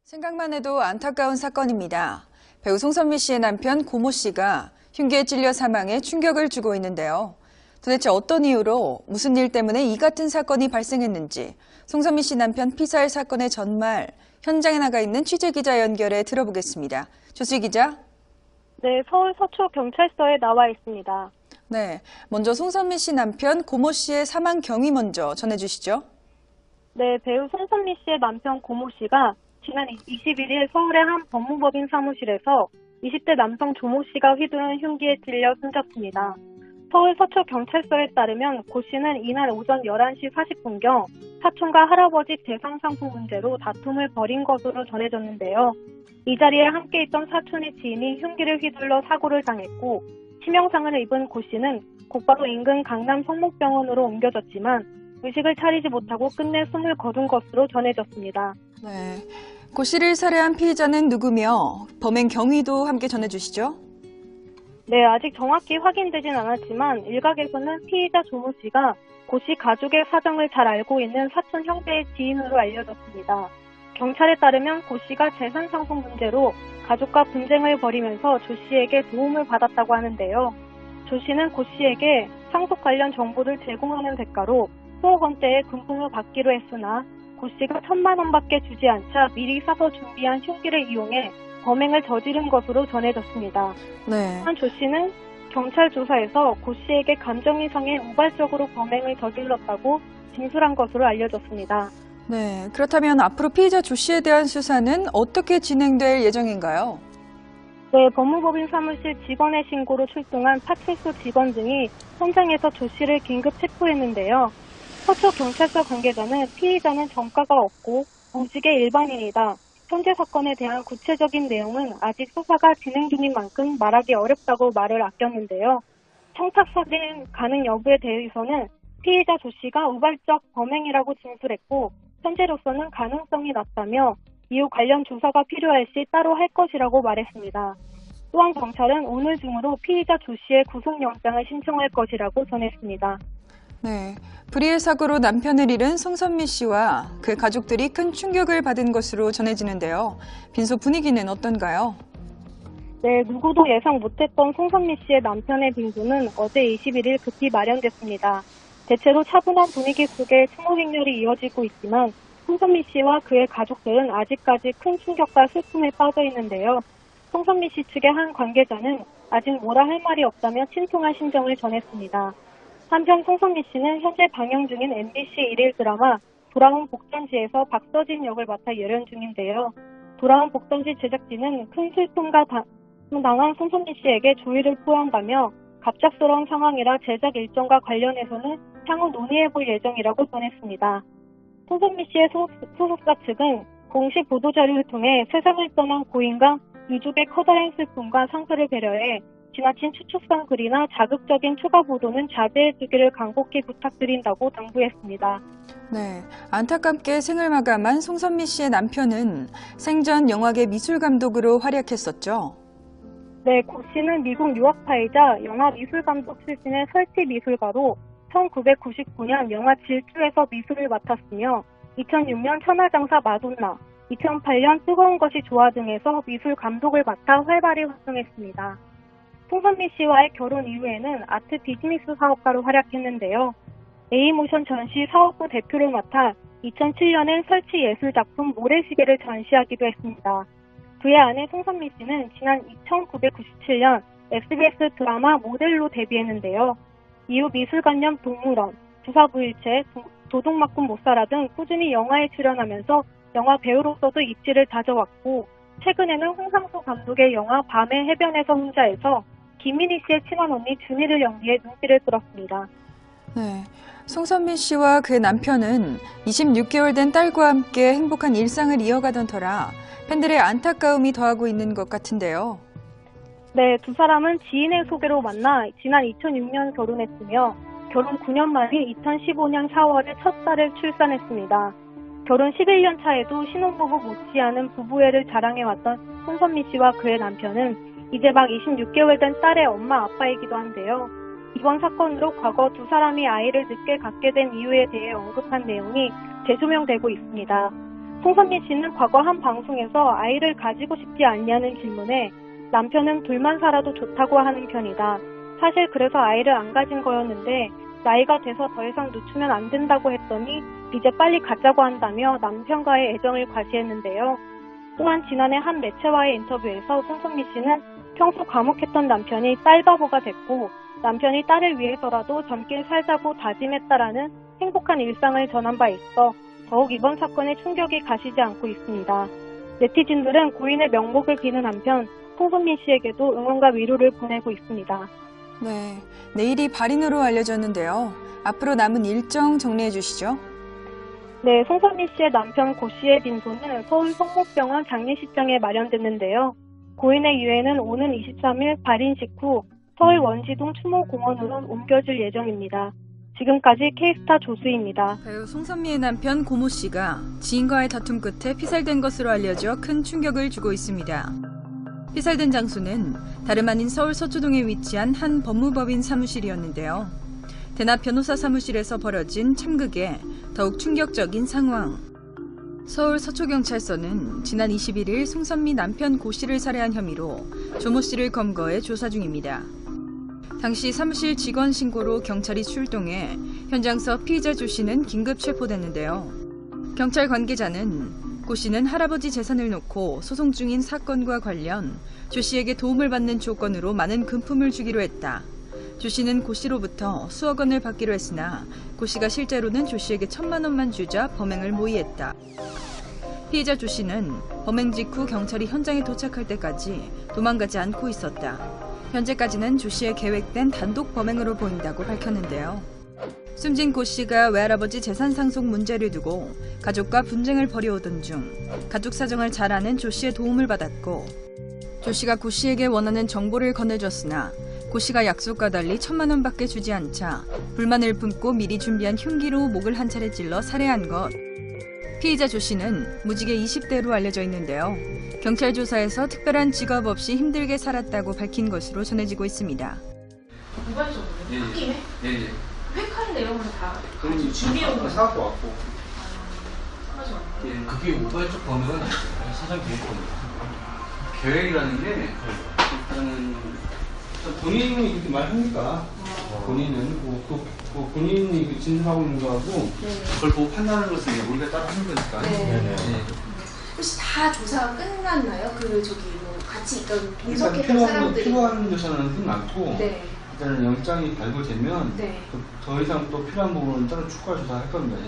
생각만 해도 안타까운 사건입니다. 배우 송선미 씨의 남편 고모 씨가 흉기에 찔려 사망해 충격을 주고 있는데요. 도대체 어떤 이유로 무슨 일 때문에 이 같은 사건이 발생했는지 송선미 씨 남편 피살 사건의 전말 현장에 나가 있는 취재기자 연결해 들어보겠습니다. 조수희 기자. 네, 서울 서초경찰서에 나와 있습니다. 네, 먼저 송선미 씨 남편 고모 씨의 사망 경위 먼저 전해주시죠. 네, 배우 송선미 씨의 남편 고모 씨가 지난 21일 서울의 한 법무법인 사무실에서 20대 남성 조모 씨가 휘두른 흉기에 찔려 숨졌습니다. 서울 서초경찰서에 따르면 고 씨는 이날 오전 11시 40분경 사촌과 할아버지 배상 상품 문제로 다툼을 벌인 것으로 전해졌는데요. 이 자리에 함께 있던 사촌의 지인이 흉기를 휘둘러 사고를 당했고 치명상을 입은 고 씨는 곧바로 인근 강남 성목병원으로 옮겨졌지만 의식을 차리지 못하고 끝내 숨을 거둔 것으로 전해졌습니다. 네, 고 씨를 살해한 피의자는 누구며 범행 경위도 함께 전해주시죠. 네, 아직 정확히 확인되진 않았지만 일각에서는 피의자 조모 씨가 고 씨 가족의 사정을 잘 알고 있는 사촌 형제의 지인으로 알려졌습니다. 경찰에 따르면 고 씨가 재산 상품 문제로 가족과 분쟁을 벌이면서 조 씨에게 도움을 받았다고 하는데요. 조 씨는 고 씨에게 상속 관련 정보를 제공하는 대가로 수억 원대의 금품을 받기로 했으나 고 씨가 1,000만 원밖에 주지 않자 미리 사서 준비한 흉기를 이용해 범행을 저지른 것으로 전해졌습니다. 네. 한 조 씨는 경찰 조사에서 고 씨에게 감정이 상해 우발적으로 범행을 저질렀다고 진술한 것으로 알려졌습니다. 네, 그렇다면 앞으로 피의자 조 씨에 대한 수사는 어떻게 진행될 예정인가요? 네, 법무법인 사무실 직원의 신고로 출동한 파출소 직원 등이 현장에서 조 씨를 긴급 체포했는데요. 서초경찰서 관계자는 피의자는 전과가 없고 공직의 일반인이다. 현재 사건에 대한 구체적인 내용은 아직 수사가 진행 중인 만큼 말하기 어렵다고 말을 아꼈는데요. 청탁살인 가능 여부에 대해서는 피의자 조 씨가 우발적 범행이라고 진술했고 현재로서는 가능성이 낮다며 이후 관련 조사가 필요할 시 따로 할 것이라고 말했습니다. 또한 경찰은 오늘 중으로 피의자 조 씨의 구속영장을 신청할 것이라고 전했습니다. 네, 불의의 사고로 남편을 잃은 송선미 씨와 그 가족들이 큰 충격을 받은 것으로 전해지는데요. 빈소 분위기는 어떤가요? 네, 누구도 예상 못했던 송선미 씨의 남편의 빈소는 어제 21일 급히 마련됐습니다. 대체로 차분한 분위기 속에 추모 행렬이 이어지고 있지만 송선미 씨와 그의 가족들은 아직까지 큰 충격과 슬픔에 빠져 있는데요. 송선미 씨 측의 한 관계자는 아직 뭐라 할 말이 없다며 침통한 심정을 전했습니다. 한편 송선미 씨는 현재 방영 중인 MBC 일일 드라마 돌아온 복전지에서 박서진 역을 맡아 열연 중인데요. 돌아온 복전지 제작진은 큰 슬픔과 당한 송선미 씨에게 조의를 표한다며 갑작스러운 상황이라 제작 일정과 관련해서는 향후 논의해볼 예정이라고 전했습니다. 송선미 씨의 소속사 측은 공식 보도자료를 통해 세상을 떠난 고인과 유족의 커다란 슬픔과 상처를 배려해 지나친 추측성 글이나 자극적인 추가 보도는 자제해주기를 간곡히 부탁드린다고 당부했습니다. 네, 안타깝게 생을 마감한 송선미 씨의 남편은 생전 영화계 미술감독으로 활약했었죠. 네, 고 씨는 미국 유학파이자 영화 미술감독 출신의 설치미술가로 1999년 영화 질주에서 미술을 맡았으며 2006년 천하장사 마돈나, 2008년 뜨거운 것이 좋아 등에서 미술 감독을 맡아 활발히 활동했습니다. 송선미 씨와의 결혼 이후에는 아트 비즈니스 사업가로 활약했는데요. A모션 전시 사업부 대표를 맡아 2007년엔 설치 예술작품 모래시계를 전시하기도 했습니다. 그의 아내 송선미 씨는 지난 1997년 SBS 드라마 모델로 데뷔했는데요. 이후 미술관념 동물원, 부사부일체, 도둑맞군 못살아 등 꾸준히 영화에 출연하면서 영화 배우로서도 입지를 다져왔고 최근에는 홍상수 감독의 영화 밤의 해변에서 혼자에서 김민희 씨의 친한 언니 준희를 연기해 눈길을 끌었습니다. 네, 송선미 씨와 그의 남편은 26개월 된 딸과 함께 행복한 일상을 이어가던 터라 팬들의 안타까움이 더하고 있는 것 같은데요. 네, 두 사람은 지인의 소개로 만나 지난 2006년 결혼했으며 결혼 9년 만인 2015년 4월에 첫 딸을 출산했습니다. 결혼 11년 차에도 신혼부부 못지않은 부부애를 자랑해왔던 송선미 씨와 그의 남편은 이제 막 26개월 된 딸의 엄마 아빠이기도 한데요. 이번 사건으로 과거 두 사람이 아이를 늦게 갖게 된 이유에 대해 언급한 내용이 재조명되고 있습니다. 송선미 씨는 과거 한 방송에서 아이를 가지고 싶지 않냐는 질문에 남편은 둘만 살아도 좋다고 하는 편이다. 사실 그래서 아이를 안 가진 거였는데 나이가 돼서 더 이상 늦추면 안 된다고 했더니 이제 빨리 갖자고 한다며 남편과의 애정을 과시했는데요. 또한 지난해 한 매체와의 인터뷰에서 송선미 씨는 평소 과묵했던 남편이 딸바보가 됐고 남편이 딸을 위해서라도 젊게 살자고 다짐했다라는 행복한 일상을 전한 바 있어 더욱 이번 사건에 충격이 가시지 않고 있습니다. 네티즌들은 고인의 명복을 비는 한편 송선미 씨에게도 응원과 위로를 보내고 있습니다. 네, 내일이 발인으로 알려졌는데요. 앞으로 남은 일정 정리해 주시죠. 네, 송선미 씨의 남편 고 씨의 빈소는 서울 성목병원 장례식장에 마련됐는데요. 고인의 유해는 오는 23일 발인식 후 서울 원시동 추모공원으로 옮겨질 예정입니다. 지금까지 K스타 조수입니다. 배우 송선미의 남편 고모 씨가 지인과의 다툼 끝에 피살된 것으로 알려져 큰 충격을 주고 있습니다. 피살된 장소는 다름 아닌 서울 서초동에 위치한 한 법무법인 사무실이었는데요. 대납 변호사 사무실에서 벌어진 참극에 더욱 충격적인 상황. 서울 서초경찰서는 지난 21일 송선미 남편 고 씨를 살해한 혐의로 조모 씨를 검거해 조사 중입니다. 당시 사무실 직원 신고로 경찰이 출동해 현장서 피의자 조 씨는 긴급 체포됐는데요. 경찰 관계자는 고 씨는 할아버지 재산을 놓고 소송 중인 사건과 관련 조 씨에게 도움을 받는 조건으로 많은 금품을 주기로 했다. 조 씨는 고 씨로부터 수억 원을 받기로 했으나 고 씨가 실제로는 조 씨에게 1,000만 원만 주자 범행을 모의했다. 피의자 조 씨는 범행 직후 경찰이 현장에 도착할 때까지 도망가지 않고 있었다. 현재까지는 조 씨의 계획된 단독 범행으로 보인다고 밝혔는데요. 숨진 고 씨가 외할아버지 재산 상속 문제를 두고 가족과 분쟁을 벌여오던 중 가족 사정을 잘 아는 조 씨의 도움을 받았고 조 씨가 고 씨에게 원하는 정보를 건네줬으나 고 씨가 약속과 달리 1,000만 원밖에 주지 않자 불만을 품고 미리 준비한 흉기로 목을 한 차례 찔러 살해한 것. 피의자 조 씨는 무직의 20대로 알려져 있는데요. 경찰 조사에서 특별한 직업 없이 힘들게 살았다고 밝힌 것으로 전해지고 있습니다. 우발적으로 홧김에 예. 획한 내용을 다 그럼 준비해온 거죠. 사갖고 왔고. 맞아. 예. 그게 우발적 범행은 아니죠. 사전 계획범이죠. 계획이라는 게 일단은 본인이 그렇게 말합니까? 본인은 본인이 그 진술하고 있는 거하고 그걸 보고 판단하는 것은 이제 우리가 따로 하는 거니까. 네. 예. 혹시 다 조사가 끝났나요? 그 저기 뭐 같이 있던 일단 동석했던 사람들이. 필요한 조사는 끝났고 네. 일단은 영장이 발부되면 네. 더 이상 또 필요한 부분은 따로 추가 조사할 겁니다.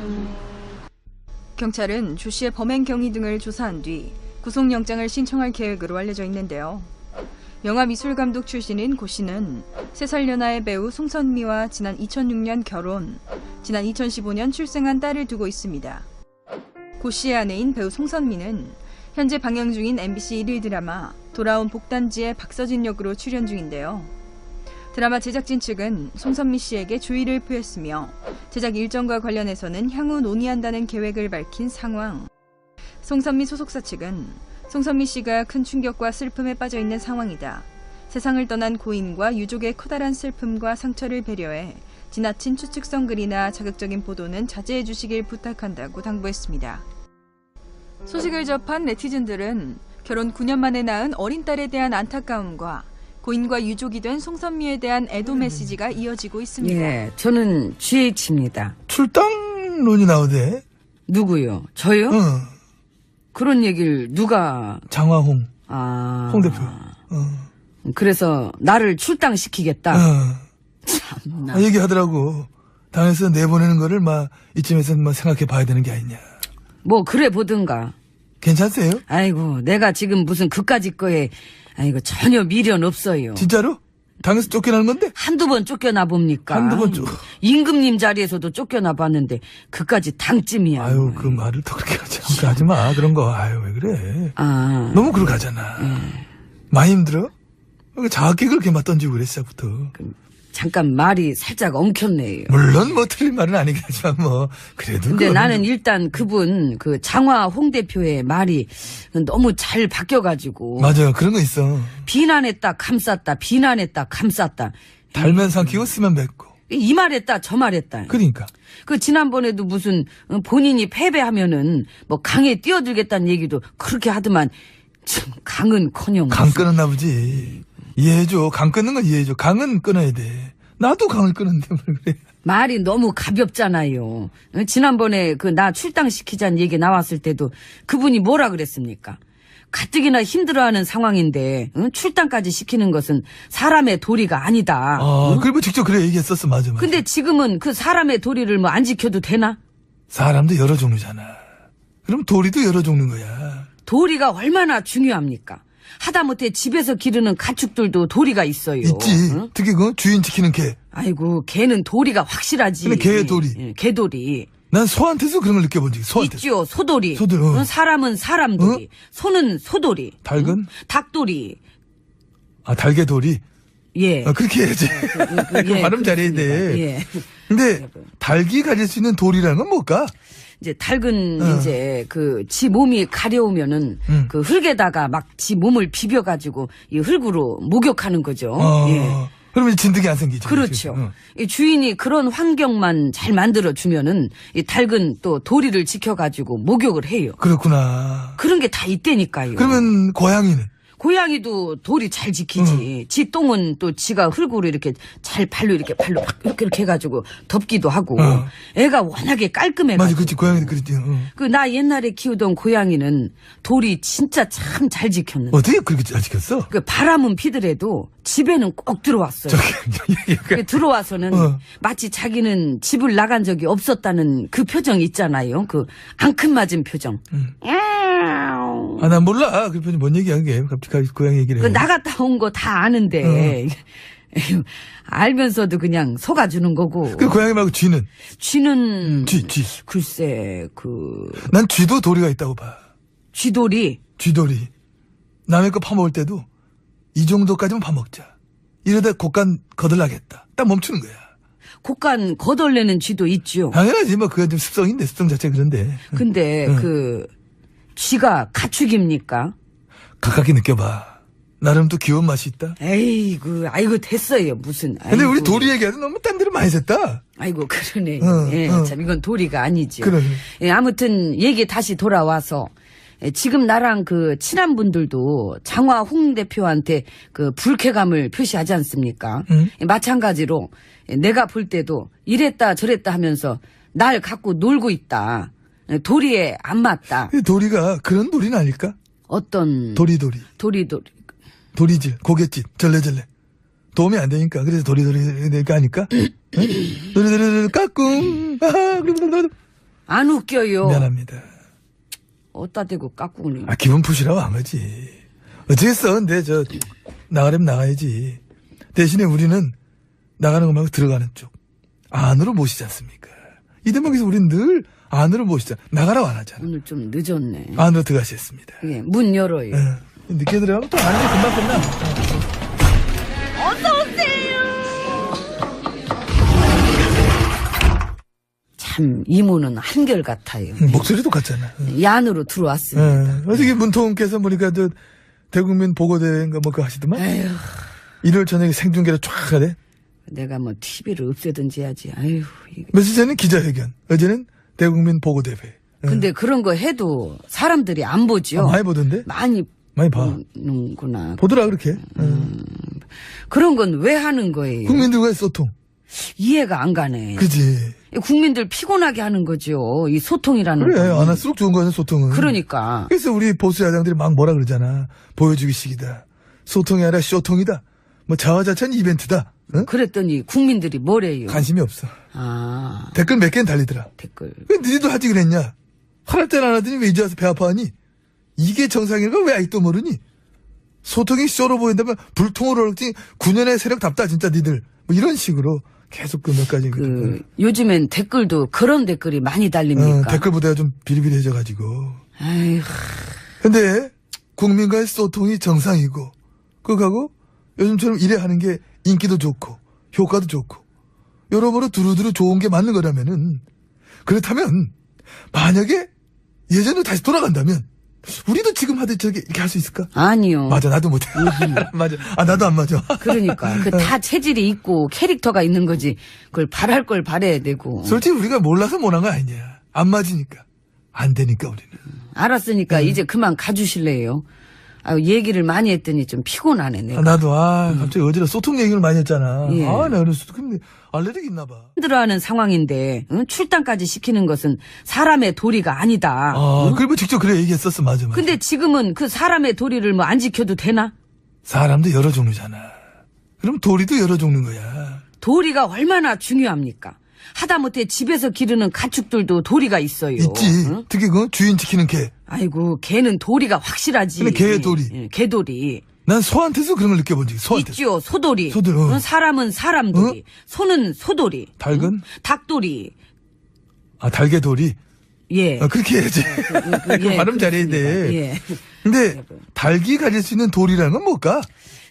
경찰은 조 씨의 범행 경위 등을 조사한 뒤 구속영장을 신청할 계획으로 알려져 있는데요. 영화미술감독 출신인 고 씨는 3살 연하의 배우 송선미와 지난 2006년 결혼, 지난 2015년 출생한 딸을 두고 있습니다. 고 씨의 아내인 배우 송선미는 현재 방영 중인 MBC 1일 드라마 돌아온 복단지의 박서진 역으로 출연 중인데요. 드라마 제작진 측은 송선미 씨에게 조의를 표했으며 제작 일정과 관련해서는 향후 논의한다는 계획을 밝힌 상황. 송선미 소속사 측은 송선미 씨가 큰 충격과 슬픔에 빠져 있는 상황이다. 세상을 떠난 고인과 유족의 커다란 슬픔과 상처를 배려해 지나친 추측성 글이나 자극적인 보도는 자제해 주시길 부탁한다고 당부했습니다. 소식을 접한 네티즌들은 결혼 9년 만에 낳은 어린 딸에 대한 안타까움과 고인과 유족이 된 송선미에 대한 애도 메시지가 이어지고 있습니다. 예, 저는 GH입니다. 출당론이 나오대. 누구요? 저요? 응. 그런 얘기를 누가? 장화홍. 아, 홍 대표. 그래서 나를 출당시키겠다. 참나. 얘기하더라고. 당에서 내보내는 거를 이쯤에서 생각해 봐야 되는 게 아니냐. 뭐 그래 보든가. 괜찮으세요? 아이고, 내가 지금 무슨 그까짓 거에 아이고 전혀 미련 없어요. 진짜로? 당에서 쫓겨나는 건데? 한두 번 쫓겨나 봅니까? 한두 번 임금님 자리에서도 쫓겨나 봤는데 그까지 당쯤이야. 아유, 그 말을 또 그렇게 하지 마. 그런 거. 아유, 왜 그래. 아, 너무 그렇게 하잖아. 많이 힘들어? 자학기 그렇게 던지고 그래, 시작부터. 잠깐 말이 살짝 엉켰네요. 물론 틀린 말은 아니긴 하지만 그래도. 근데 그거는 나는 일단 그분 그 장화 홍 대표의 말이 너무 잘 바뀌어가지고 맞아요. 그런 거 있어. 비난했다 감쌌다 비난했다 감쌌다. 달면 삼키고 쓰면 뱉고. 이 말했다 저 말했다. 그러니까. 그 지난번에도 무슨 본인이 패배하면은 뭐 강에 뛰어들겠다는 얘기도 그렇게 하더만 참 강은커녕 강 끊었나 보지. 이해해줘. 강 끊는 건 이해해줘. 강은 끊어야 돼. 나도 강을 끊었는데 뭘 그래. 말이 너무 가볍잖아요. 지난번에 그 나 출당시키자는 얘기 나왔을 때도 그분이 뭐라 그랬습니까? 가뜩이나 힘들어하는 상황인데 출당까지 시키는 것은 사람의 도리가 아니다. 그리고 직접 그래 얘기했었어. 맞아. 근데 지금은 그 사람의 도리를 뭐 안 지켜도 되나? 사람도 여러 종류잖아. 그럼 도리도 여러 종류인 거야. 도리가 얼마나 중요합니까? 하다못해 집에서 기르는 가축들도 도리가 있어요. 있지. 응? 특히 그 주인 지키는 개. 아이고 개는 도리가 확실하지. 근데 개의 도리. 예, 개도리. 난 소한테서 그런 걸 느껴본 적이 소한테. 있죠. 소도리. 소도리, 사람은 사람도리. 소는 소도리. 닭은? 닭도리. 달개도리. 예. 그렇게 해야지. 예, 발음 잘해야 돼. 예. 근데 닭이 가질 수 있는 돌이라는 건 뭘까? 이제 닭은 이제 그 지 몸이 가려우면은 그 흙에다가 막 지 몸을 비벼가지고 이 흙으로 목욕하는 거죠. 예. 그러면 진드기 안 생기죠. 그렇죠. 이 주인이 그런 환경만 잘 만들어 주면은 이 닭은 또 도리를 지켜가지고 목욕을 해요. 그렇구나. 그런 게 다 있다니까요. 그러면 고양이는? 고양이도 도리 잘 지키지. 지 똥은 또 지가 흙으로 이렇게 잘 발로 이렇게 이렇게 해가지고 덮기도 하고. 애가 워낙에 깔끔해가지고. 맞아, 그렇지. 고양이도 그렇지. 그 나 옛날에 키우던 고양이는 도리 진짜 참 잘 지켰는데. 어떻게 그렇게 잘 지켰어? 그 바람은 피더라도 집에는 꼭 들어왔어요. 그 들어와서는 마치 자기는 집을 나간 적이 없었다는 그 표정 있잖아요. 그 앙큼 맞은 표정. 난 몰라. 그 편이 뭔 얘기야, 그게. 갑자기 고양이 얘기를 해. 그 나갔다 온 거 다 아는데. 알면서도 그냥 속아주는 거고. 그 고양이 말고 쥐는? 쥐는. 쥐. 글쎄, 난 쥐도 도리가 있다고 봐. 쥐돌이. 쥐도리. 남의 거 파먹을 때도 이 정도까지만 파먹자. 이러다 곡간 거들나겠다. 딱 멈추는 거야. 곡간 거덜내는 쥐도 있죠. 당연하지. 뭐, 그게 좀 습성인데, 습성 자체가 그런데. 근데 쥐가 가축입니까? 가깝게 느껴봐. 나름 또 귀여운 맛이 있다. 아이고 됐어요. 무슨. 근데 우리 도리 얘기하도 너무 딴 데로 많이 샜다. 아이고 그러네. 참 이건 도리가 아니죠. 그래. 예, 아무튼 얘기 다시 돌아와서 지금 나랑 그 친한 분들도 장화 홍 대표한테 그 불쾌감을 표시하지 않습니까? 마찬가지로 내가 볼 때도 이랬다 저랬다 하면서 날 갖고 놀고 있다. 도리에 안 맞다. 도리가 그런 도리는 아닐까? 어떤 도리도리. 도리질, 고갯짓, 절레절레. 도움이 안 되니까. 그래서 도리가 아닐까? 도리도리 까꿍. 안 웃겨요. 미안합니다. 어디다 대고 까꿍을. 기분 푸시라고 한 거지. 어쩌겠어. 근데 나가려면 나가야지. 대신에 우리는 나가는 것 말고 들어가는 쪽. 안으로 모시지 않습니까? 이 대목에서 우리는 늘 안으로 모시자. 나가라고 안 하잖아. 오늘 좀 늦었네. 안으로 들어가셨습니다. 예, 문 열어요. 늦게 들어가면 또 안에 금방 끝나. 참 이모는 한결 같아요. 목소리도 같잖아. 얀으로 들어왔습니다. 어저께 문통께서 보니까 대국민 보고대회인가 뭐 그거 하시더만. 에휴, 일요일 저녁에 생중계로 쫙 하래. 내가 뭐 TV를 없애든지 해야지. 아휴. 며칠 전에 기자회견. 어제는 대국민 보고대회. 근데 그런 거 해도 사람들이 안 보죠. 많이 보던데? 많이 봐. 보는구나. 보더라 그렇게. 그런 건 왜 하는 거예요? 국민들과의 소통. 이해가 안 가네. 그지. 국민들 피곤하게 하는 거죠. 이 소통이라는 그래. 거. 안 할수록 좋은 거는 소통은. 그러니까. 그래서 우리 보수 야당들이 막 뭐라 그러잖아. 보여주기식이다. 소통이 아니라 쇼통이다. 뭐 자화자찬 이벤트다. 응? 그랬더니 국민들이 뭐래요? 관심이 없어. 댓글 몇 개는 달리더라. 댓글. 왜 너희도 하지 그랬냐? 화날 때는 안 하더니 왜 이제 와서 배 아파하니? 이게 정상인가 왜 아직도 모르니? 소통이 쇼로 보인다면 불통으로 얼지 9년의 세력답다 진짜 니들. 뭐 이런 식으로 계속 몇 가지. 요즘엔 댓글도 그런 댓글이 많이 달립니까? 댓글보다 좀 비리비리해져가지고. 아이고. 근데 국민과의 소통이 정상이고 그거하고 요즘처럼 이래 하는 게 인기도 좋고 효과도 좋고 여러모로 두루두루 좋은 게 맞는 거라면은 그렇다면 만약에 예전으로 다시 돌아간다면 우리도 지금 하듯 저렇게 이렇게 할 수 있을까? 아니요. 맞아, 나도 못해. 맞아. 아, 나도 안 맞아. 그러니까 그 다 체질이 있고 캐릭터가 있는 거지. 그걸 바랄 걸 바라야 되고. 솔직히 우리가 몰라서 못한 거 아니냐. 안 맞으니까. 안 되니까 우리는. 알았으니까 이제 그만 가주실래요? 아유, 얘기를 많이 했더니 좀 피곤하네. 내가. 아, 나도 갑자기 어제는 소통 얘기를 많이 했잖아. 예. 아, 내가 그래서 근데 알레르기 있나 봐. 힘들어하는 상황인데 응? 출당까지 시키는 것은 사람의 도리가 아니다. 아, 그리고 직접 그래 얘기했었어. 맞아. 근데 지금은 그 사람의 도리를 뭐 안 지켜도 되나? 사람도 여러 종류잖아. 그럼 도리도 여러 종류인 거야. 도리가 얼마나 중요합니까? 하다못해 집에서 기르는 가축들도 도리가 있어요. 있지. 응? 특히 그 주인 지키는 개. 아이고, 개는 도리가 확실하지. 근데 개의 도리. 예, 개도리. 난 소한테서 그런 걸 느껴본 적이 소한테. 있죠, 소도리. 소도리, 응, 사람은 사람도리. 소는 소도리. 닭은? 응? 닭도리. 아, 달개도리. 예. 아, 그렇게 해야지. 예, 발음 잘해야 돼. 예. 근데 닭이 가질 수 있는 도리라는 건 뭘까?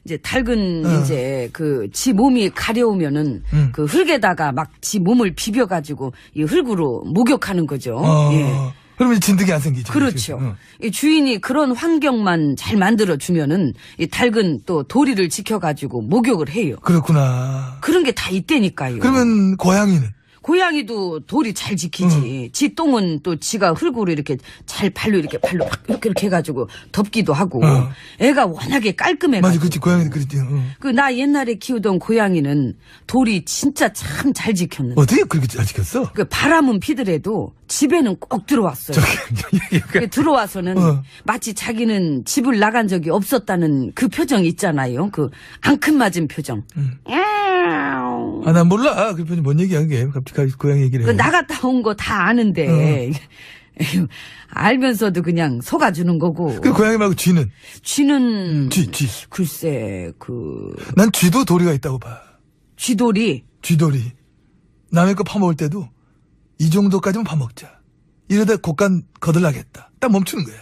이제 닭은 이제 그 지 몸이 가려우면은 그 흙에다가 막 지 몸을 비벼가지고 이 흙으로 목욕하는 거죠. 예. 그러면 진드기 안 생기지. 그렇죠. 응. 이 주인이 그런 환경만 잘 만들어 주면은 이 닭은 또 도리를 지켜가지고 목욕을 해요. 그렇구나. 그런 게 다 있다니까요. 그러면 고양이는? 고양이도 도리 잘 지키지. 지 똥은 또 지가 흙으로 이렇게 잘 발로 이렇게 이렇게 해가지고 덮기도 하고. 애가 워낙에 깔끔해가지고. 맞아, 그렇지. 고양이도 그렇지. 그 나 옛날에 키우던 고양이는 도리 진짜 참 잘 지켰는데. 어떻게 그렇게 잘 지켰어? 그 바람은 피더라도 집에는 꼭 들어왔어요. 그 들어와서는 마치 자기는 집을 나간 적이 없었다는 그 표정 있잖아요. 그 앙큼 맞은 표정. 아, 난 몰라. 그 편이 뭔 얘기야, 그게. 갑자기 고양이 얘기를 그 해. 나갔다 온 거 다 아는데. 알면서도 그냥 속아주는 거고. 그 고양이 말고 쥐는? 쥐는. 쥐. 글쎄, 난 쥐도 도리가 있다고 봐. 쥐돌이. 쥐도리. 남의 거 파먹을 때도 이 정도까지만 파먹자. 이러다 곡간 거들나겠다. 딱 멈추는 거야.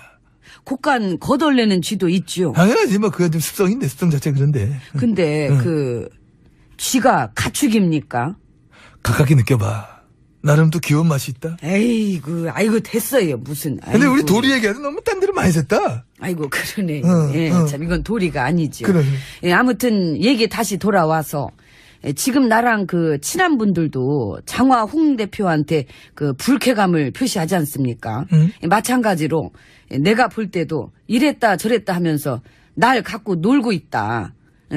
곡간 거덜내는 쥐도 있죠. 당연하지. 뭐, 그건 좀 습성인데, 습성 자체가 그런데. 근데 쥐가 가축입니까? 가깝게 느껴봐. 나름 또 귀여운 맛이 있다. 아이고, 됐어요. 무슨. 근데 아이고. 우리 도리 얘기하도 너무 딴 데로 많이 샜다. 아이고, 그러네. 응. 참, 이건 도리가 아니죠. 그래. 예, 아무튼, 얘기 다시 돌아와서, 지금 나랑 그 친한 분들도 장화 홍 대표한테 그 불쾌감을 표시하지 않습니까? 마찬가지로 내가 볼 때도 이랬다 저랬다 하면서 날 갖고 놀고 있다.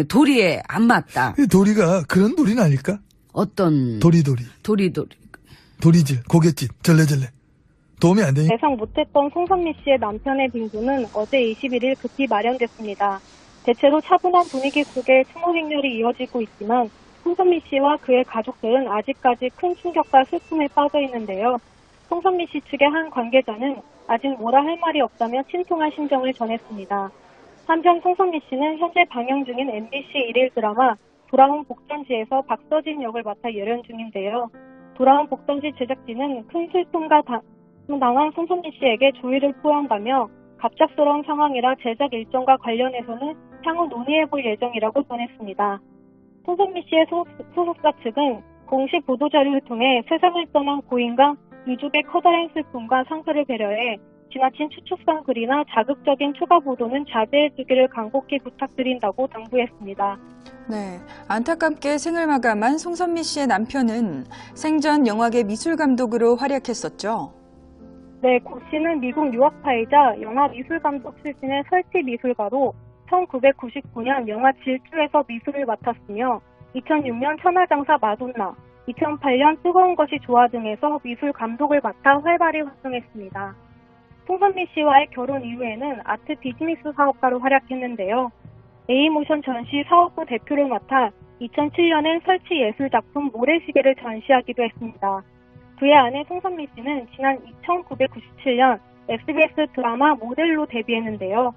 도리에 안 맞다. 도리가 그런 도리는 아닐까? 어떤 도리도리. 도리질, 고갯짓, 절레절레. 도움이 안 되니? 예상 못했던 송선미 씨의 남편의 빙수는 어제 21일 급히 마련됐습니다. 대체로 차분한 분위기 속에 추모 행렬이 이어지고 있지만 송선미 씨와 그의 가족들은 아직까지 큰 충격과 슬픔에 빠져 있는데요. 송선미 씨 측의 한 관계자는 아직 뭐라 할 말이 없다며 침통한 심정을 전했습니다. 한편 송선미 씨는 현재 방영 중인 MBC 일일 드라마 돌아온 복전지에서 박서진 역을 맡아 열연 중인데요. 돌아온 복전지 제작진은 큰 슬픔과 당한 송선미 씨에게 조의를 표한다며 갑작스러운 상황이라 제작 일정과 관련해서는 향후 논의해볼 예정이라고 전했습니다. 송선미 씨의 소속사 측은 공식 보도자료를 통해 세상을 떠난 고인과 유족의 커다란 슬픔과 상처를 배려해 지나친 추측성 글이나 자극적인 추가 보도는 자제해주기를 간곡히 부탁드린다고 당부했습니다. 네, 안타깝게 생을 마감한 송선미 씨의 남편은 생전 영화계 미술감독으로 활약했었죠. 네, 고 씨는 미국 유학파이자 영화 미술감독 출신의 설치 미술가로 1999년 영화 질주에서 미술을 맡았으며 2006년 천하장사 마돈나, 2008년 뜨거운 것이 좋아 등에서 미술 감독을 맡아 활발히 활동했습니다. 송선미 씨와의 결혼 이후에는 아트 비즈니스 사업가로 활약했는데요. A모션 전시 사업부 대표를 맡아 2007년엔 설치 예술작품 모래시계를 전시하기도 했습니다. 그의 아내 송선미 씨는 지난 1997년 SBS 드라마 모델로 데뷔했는데요.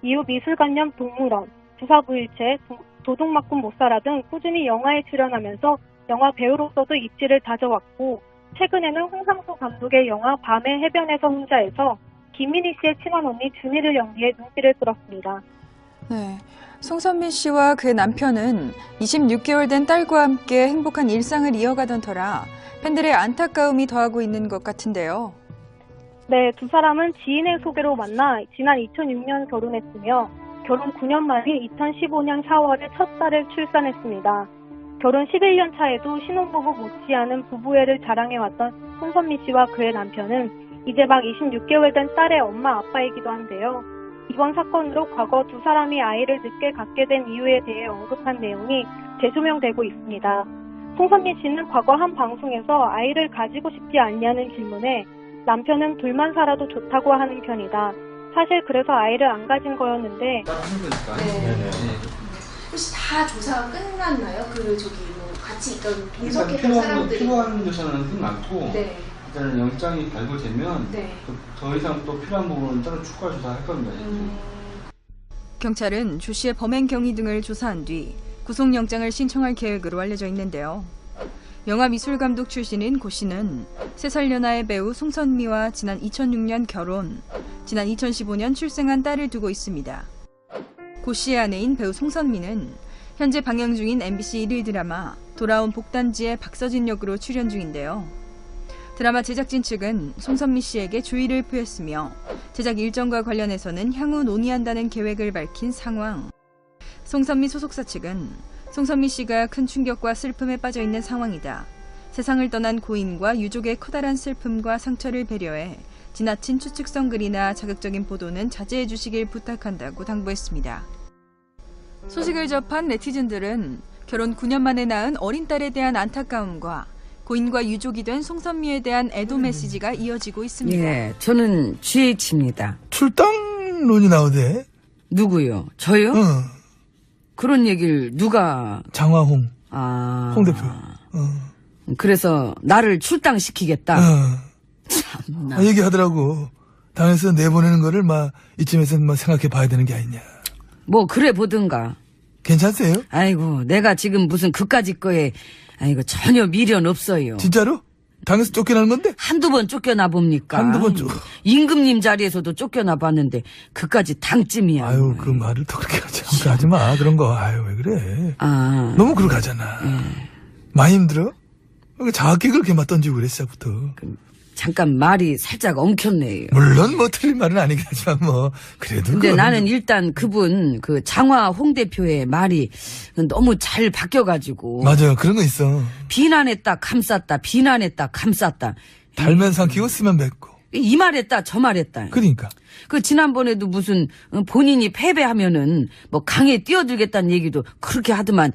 이후 미술관념 동물원, 주사부일체, 도둑맞군 못살아 등 꾸준히 영화에 출연하면서 영화 배우로서도 입지를 다져왔고 최근에는 홍상수 감독의 영화 밤의 해변에서 혼자에서 김민희 씨의 친한 언니 준희를 연기해 눈길을 끌었습니다. 네, 송선미 씨와 그의 남편은 26개월 된 딸과 함께 행복한 일상을 이어가던 터라 팬들의 안타까움이 더하고 있는 것 같은데요. 네, 두 사람은 지인의 소개로 만나 지난 2006년 결혼했으며 결혼 9년 만에 2015년 4월에 첫 딸을 출산했습니다. 결혼 11년 차에도 신혼부부 못지않은 부부애를 자랑해왔던 송선미 씨와 그의 남편은 이제 막 26개월 된 딸의 엄마 아빠이기도 한데요. 이번 사건으로 과거 두 사람이 아이를 늦게 갖게 된 이유에 대해 언급한 내용이 재조명되고 있습니다. 송선미 씨는 과거 한 방송에서 아이를 가지고 싶지 않냐는 질문에 남편은 둘만 살아도 좋다고 하는 편이다. 사실 그래서 아이를 안 가진 거였는데 따로 하는 거니까. 네. 네. 혹시 다 조사가 끝났나요? 그 저기 뭐 같이 있던 일단 동석했던 사람들이. 필요한 조사는 끝났고 네. 일단은 영장이 발부되면 네. 더 이상 또 필요한 부분은 따로 추가 조사할 겁니다. 경찰은 조 씨의 범행 경위 등을 조사한 뒤 구속영장을 신청할 계획으로 알려져 있는데요. 영화미술감독 출신인 고 씨는 3살 연하의 배우 송선미와 지난 2006년 결혼, 지난 2015년 출생한 딸을 두고 있습니다. 고 씨의 아내인 배우 송선미는 현재 방영 중인 MBC 일일 드라마 돌아온 복단지의 박서진 역으로 출연 중인데요. 드라마 제작진 측은 송선미 씨에게 주의를 표했으며 제작 일정과 관련해서는 향후 논의한다는 계획을 밝힌 상황. 송선미 소속사 측은 송선미 씨가 큰 충격과 슬픔에 빠져 있는 상황이다. 세상을 떠난 고인과 유족의 커다란 슬픔과 상처를 배려해 지나친 추측성 글이나 자극적인 보도는 자제해 주시길 부탁한다고 당부했습니다. 소식을 접한 네티즌들은 결혼 9년 만에 낳은 어린 딸에 대한 안타까움과 고인과 유족이 된 송선미에 대한 애도 메시지가 이어지고 있습니다. 예, 저는 GH입니다. 출당론이 나오대. 누구요? 저요? 응. 그런 얘기를 누가? 장화홍. 아, 홍 대표. 응. 그래서 나를 출당시키겠다. 응. 참나. 얘기하더라고. 당에서 내보내는 거를 막 이쯤에서 막 생각해 봐야 되는 게 아니냐. 뭐 그래 보든가. 괜찮으세요? 아이고, 내가 지금 무슨 그까짓 거에 아이고 전혀 미련 없어요. 진짜로? 당에서 쫓겨나는 건데? 한두 번 쫓겨나 봅니까? 한두 번 쫓. 임금님 자리에서도 쫓겨나 봤는데 그까지 당쯤이야. 아유, 그 말을 또 그렇게 하지 마. 그런 거. 아유, 왜 그래? 아, 너무 그렇게 하잖아. 많이 힘들어? 자학기 그렇게 막 던지고 그래, 시작부터. 잠깐 말이 살짝 엉켰네요. 물론 뭐 틀린 말은 아니긴 하지만 뭐, 그래도. 근데 그건 나는 일단 그분, 그 장화 홍 대표의 말이 너무 잘 바뀌어가지고. 맞아요. 그런 거 있어. 비난했다, 감쌌다, 비난했다, 감쌌다. 달면 삼키고 쓰면 뱉고. 이 말했다, 저 말했다. 그러니까. 그 지난번에도 무슨 본인이 패배하면은 뭐 강에 뛰어들겠다는 얘기도 그렇게 하더만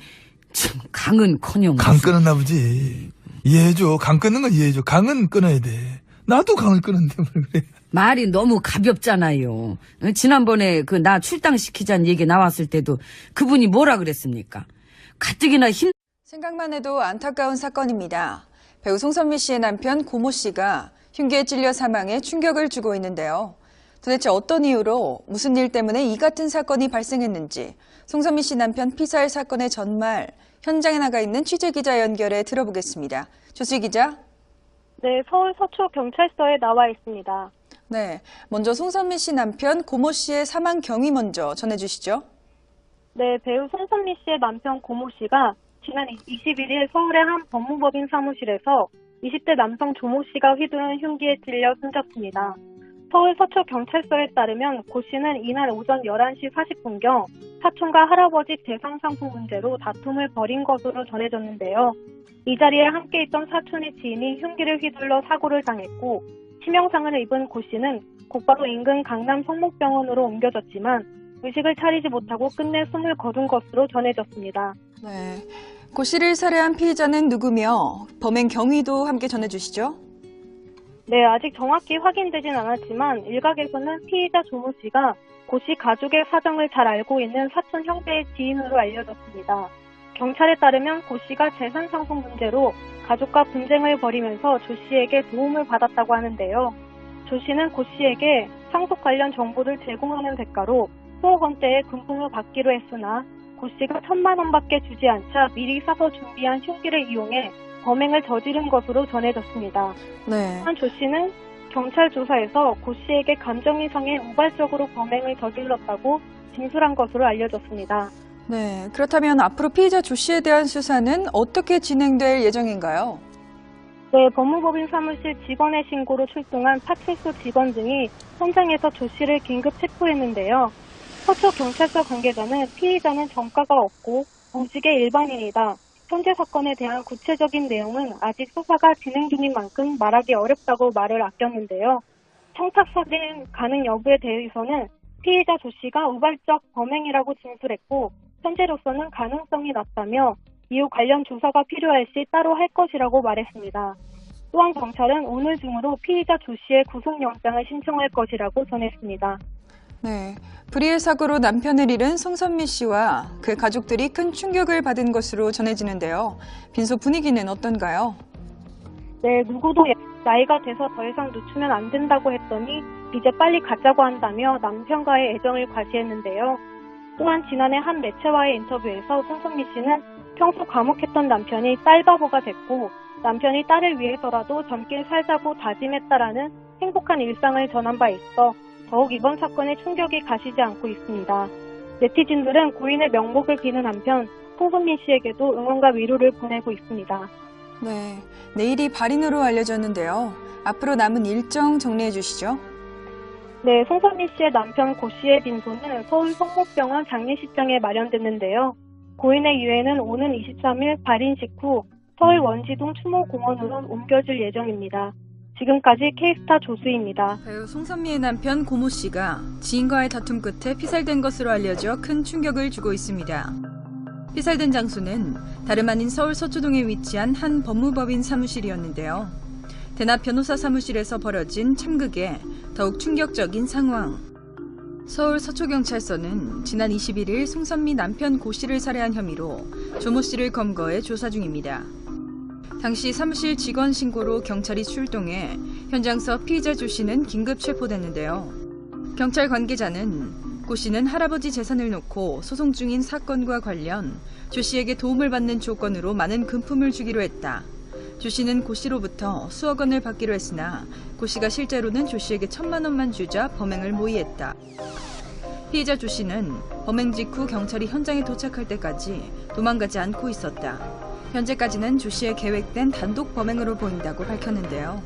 참 강은커녕. 강 끊었나 보지. 이해해줘. 강 끊는 건 이해해줘. 강은 끊어야 돼. 나도 강을 끊었는데 뭘 그래. 말이 너무 가볍잖아요. 지난번에 그 나 출당시키자는 얘기 나왔을 때도 그분이 뭐라 그랬습니까? 가뜩이나 생각만 해도 안타까운 사건입니다. 배우 송선미 씨의 남편 고모 씨가 흉기에 찔려 사망해 충격을 주고 있는데요. 도대체 어떤 이유로 무슨 일 때문에 이 같은 사건이 발생했는지 송선미 씨 남편 피살 사건의 전말 현장에 나가 있는 취재기자 연결해 들어보겠습니다. 조수희 기자. 네, 서울 서초경찰서에 나와 있습니다. 네, 먼저 송선미 씨 남편 고모 씨의 사망 경위 먼저 전해주시죠. 네, 배우 송선미 씨의 남편 고모 씨가 지난 21일 서울의 한 법무법인 사무실에서 20대 남성 조모 씨가 휘두른 흉기에 찔려 숨졌습니다. 서울 서초경찰서에 따르면 고 씨는 이날 오전 11시 40분경 사촌과 할아버지 재산 상품 문제로 다툼을 벌인 것으로 전해졌는데요. 이 자리에 함께 있던 사촌의 지인이 흉기를 휘둘러 사고를 당했고 치명상을 입은 고 씨는 곧바로 인근 강남 성목병원으로 옮겨졌지만 의식을 차리지 못하고 끝내 숨을 거둔 것으로 전해졌습니다. 네, 고 씨를 살해한 피의자는 누구며 범행 경위도 함께 전해주시죠. 네, 아직 정확히 확인되진 않았지만 일각에서는 피의자 조모 씨가 고 씨 가족의 사정을 잘 알고 있는 사촌 형제의 지인으로 알려졌습니다. 경찰에 따르면 고 씨가 재산 상품 문제로 가족과 분쟁을 벌이면서 조 씨에게 도움을 받았다고 하는데요. 조 씨는 고 씨에게 상속 관련 정보를 제공하는 대가로 수억 원대의 금품을 받기로 했으나 고 씨가 1,000만 원밖에 주지 않자 미리 사서 준비한 흉기를 이용해 범행을 저지른 것으로 전해졌습니다. 네. 또한 조 씨는 경찰 조사에서 고 씨에게 감정이 상해 우발적으로 범행을 저질렀다고 진술한 것으로 알려졌습니다. 네, 그렇다면 앞으로 피의자 조 씨에 대한 수사는 어떻게 진행될 예정인가요? 네, 법무법인 사무실 직원의 신고로 출동한 파출소 직원 등이 현장에서 조 씨를 긴급 체포했는데요. 서초 경찰서 관계자는 피의자는 전과가 없고 무직의 일반인이다. 현재 사건에 대한 구체적인 내용은 아직 수사가 진행 중인 만큼 말하기 어렵다고 말을 아꼈는데요. 청탁살인 가능 여부에 대해서는 피의자 조 씨가 우발적 범행이라고 진술했고 현재로서는 가능성이 낮다며 이후 관련 조사가 필요할 시 따로 할 것이라고 말했습니다. 또한 경찰은 오늘 중으로 피의자 조 씨의 구속영장을 신청할 것이라고 전했습니다. 네, 불의의 사고로 남편을 잃은 송선미 씨와 그 가족들이 큰 충격을 받은 것으로 전해지는데요. 빈소 분위기는 어떤가요? 네, 누구도 나이가 돼서 더 이상 늦추면 안 된다고 했더니 이제 빨리 가자고 한다며 남편과의 애정을 과시했는데요. 또한 지난해 한 매체와의 인터뷰에서 송선미 씨는 평소 과묵했던 남편이 딸바보가 됐고 남편이 딸을 위해서라도 젊게 살자고 다짐했다라는 행복한 일상을 전한 바 있어 더욱 이번 사건에 충격이 가시지 않고 있습니다. 네티즌들은 고인의 명복을 비는 한편 송선미 씨에게도 응원과 위로를 보내고 있습니다. 네, 내일이 발인으로 알려졌는데요. 앞으로 남은 일정 정리해 주시죠. 네, 송선미 씨의 남편 고 씨의 빈소는 서울 성목병원 장례식장에 마련됐는데요. 고인의 유해는 오는 23일 발인식 후 서울 원시동 추모공원으로 옮겨질 예정입니다. 지금까지 K스타 조수희입니다. 배우 송선미의 남편 고모 씨가 지인과의 다툼 끝에 피살된 것으로 알려져 큰 충격을 주고 있습니다. 피살된 장소는 다름 아닌 서울 서초동에 위치한 한 법무법인 사무실이었는데요. 대납 변호사 사무실에서 벌어진 참극에 더욱 충격적인 상황. 서울 서초경찰서는 지난 21일 송선미 남편 고 씨를 살해한 혐의로 조모 씨를 검거해 조사 중입니다. 당시 사무실 직원 신고로 경찰이 출동해 현장서 피의자 조 씨는 긴급 체포됐는데요. 경찰 관계자는 고 씨는 할아버지 재산을 놓고 소송 중인 사건과 관련 조 씨에게 도움을 받는 조건으로 많은 금품을 주기로 했다. 조 씨는 고 씨로부터 수억 원을 받기로 했으나 고 씨가 실제로는 조 씨에게 1,000만 원만 주자 범행을 모의했다. 피의자 조 씨는 범행 직후 경찰이 현장에 도착할 때까지 도망가지 않고 있었다. 현재까지는 조 씨의 계획된 단독 범행으로 보인다고 밝혔는데요.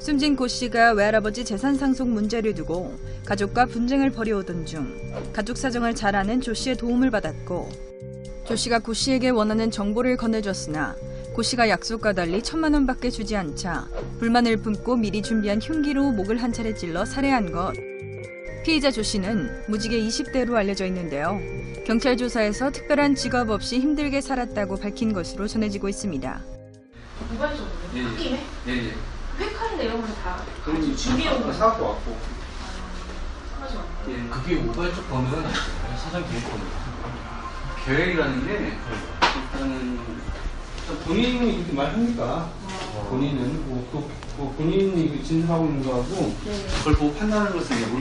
숨진 고 씨가 외할아버지 재산 상속 문제를 두고 가족과 분쟁을 벌여오던 중 가족 사정을 잘 아는 조 씨의 도움을 받았고 조 씨가 고 씨에게 원하는 정보를 건네줬으나 고 씨가 약속과 달리 1,000만 원밖에 주지 않자 불만을 품고 미리 준비한 흉기로 목을 한 차례 찔러 살해한 것. 피의자 조 씨는 무직의 20대로 알려져 있는데요. 경찰 조사에서 특별한 직업 없이 힘들게 살았다고 밝힌 것으로 전해지고 있습니다. 우발적으로 홧김에 예. 획할 내용을 다 그럼 준비해 온 사갖고 왔고. 하죠. 예. 그게 우발적 범행은 아니에요. 사전 계획범입니다. 계획이라는 게 일단은 본인이 이렇게 말합니까? 본인은 본인이 진술하고 있는 거하고 그걸 보고 판단하는 것은 우리가